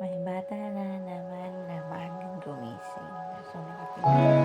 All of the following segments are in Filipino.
May bata na naman na maagang gumising. So, nakapila.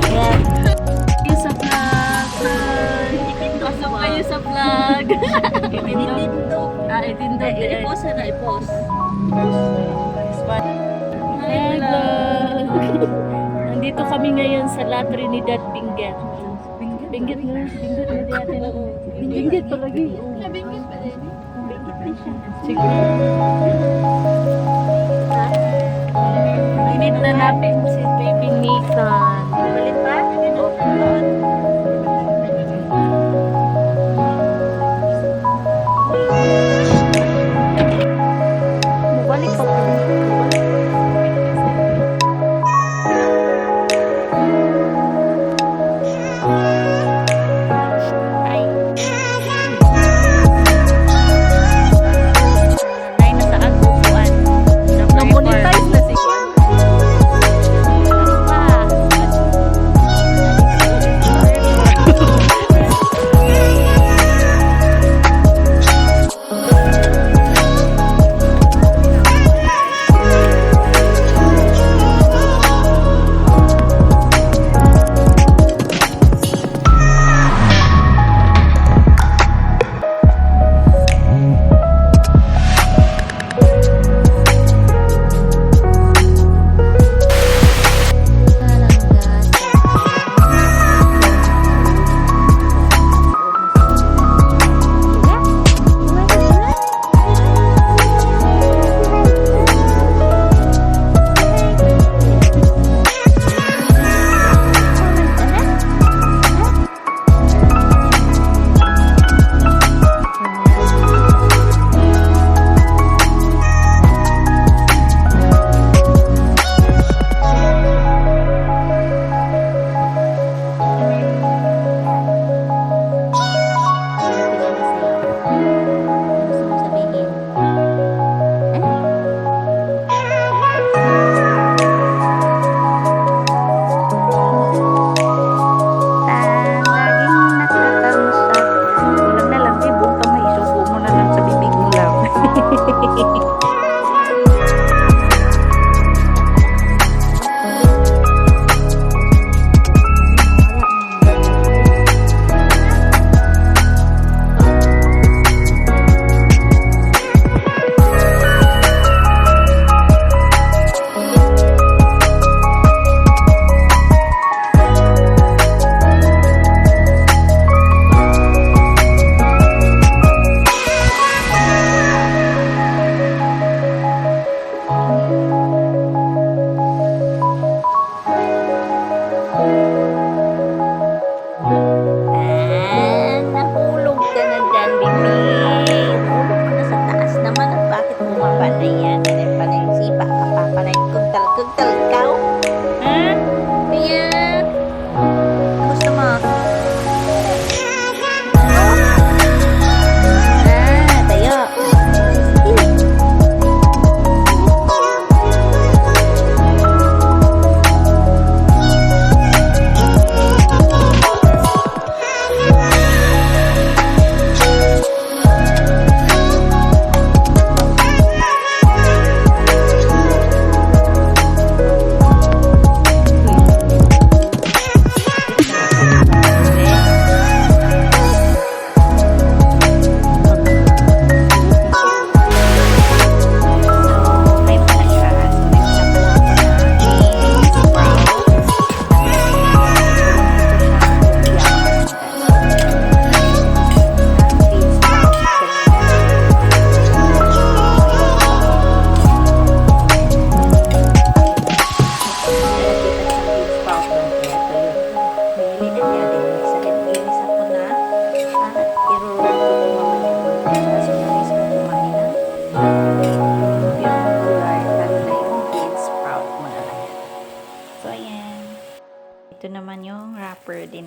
Yan. Kayo sa vlog. Pasok kayo sa vlog. Itindog. Itindog. I-post na, i-post. Hi vlog. Nandito kami ngayon sa La Trinidad, Benguet. Benguet na. Benguet palagi. Benguet pa din. Benguet din siya. Sige. Init na natin si Baby Nathan. Balik pa? Balik pa po. Ay. Nanay na sa ako.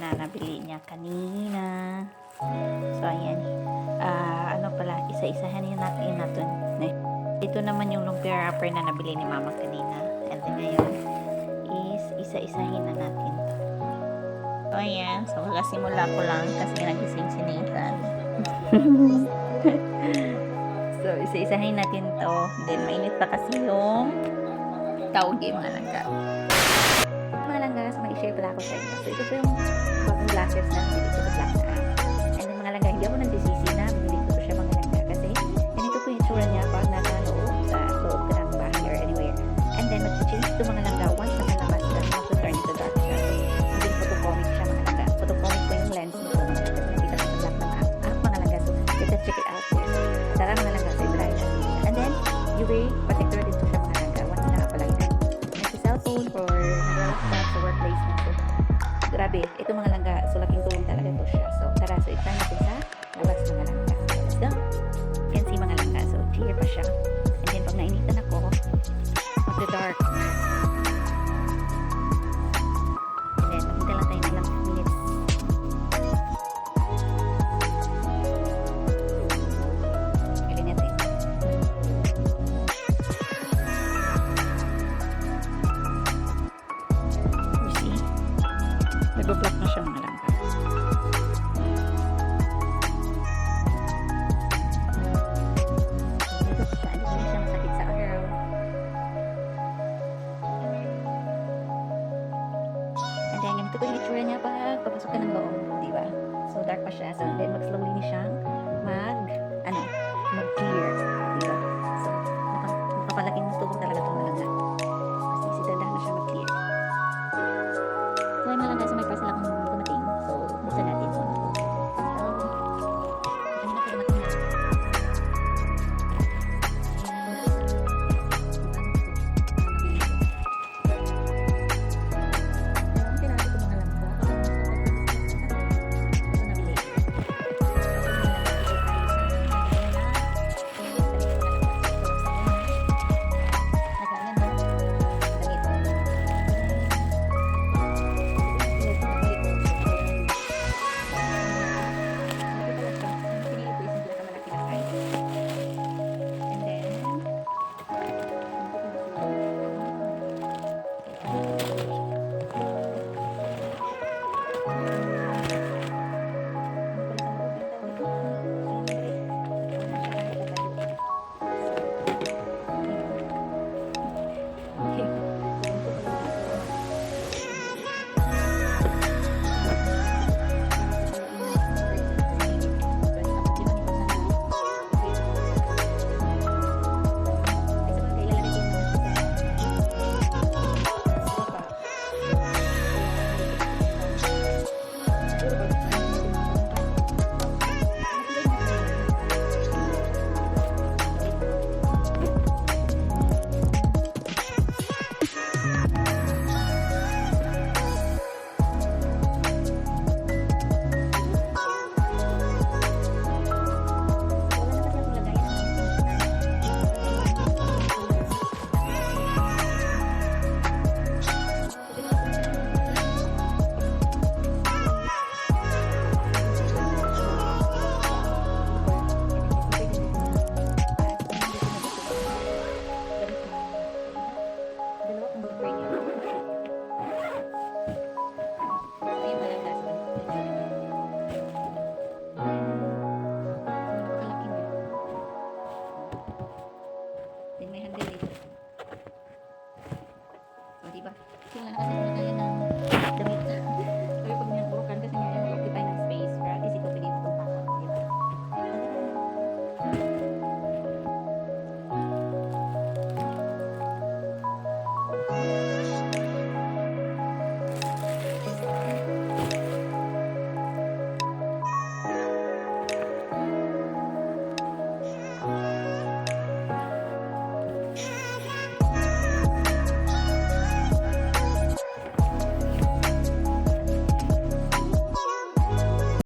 na nabili niya kanina. So, ayan. Ano pala, isa-isahan niya natin. Ito naman yung lumpia wrapper na nabili ni mama kanina. And then ngayon is isa-isahin na natin to. So, ayan. So, simula ko lang kasi nagising si Nathan. So, isa-isahin natin to. Then, mainit pa kasi yung tawag yung mga langga. Mga langga, so may share pala ako sa inyo. So, ito po yung bagong glasses na nabili ko sa Black App. And then, mga langga, hindi ako nagsisisi na binili ko siya mga langga kasi ganito po yung itsura niya pag nasa loob ka ng bahay or anywhere. And then, mag-change ito mga langga once na nalabas ka na to turn into dark siya. So, maging photocomic siya mga langga. Photocomic po yung lens nito mga langga. Kasi nakita ko sa Black ng app mga langga. So, let's check it out first. Tara mga langga, so i-try natin. And then, UV protector din to siya mga langga. Once na apply na. Next cellphone for laptop sa workplace na to. Grabe, ito mga langga. So, laking tulong talaga to siya. So, tara, so i-try natin sa labas mga langga. Let's go. You can see mga langga. So, clear pa siya. And then, pag nainitan ako, magda-dark. And then, maghintay lang tayo ng ilang minutes. Galing natin. You see? Nag-block na siya mga langga. Dito siya. Hindi na siya masakit sa araw. And then, ganito po yung itsura niya pag papasok ka ng loob, di ba? So, dark pa siya. So, then, mag-slowly niya siyang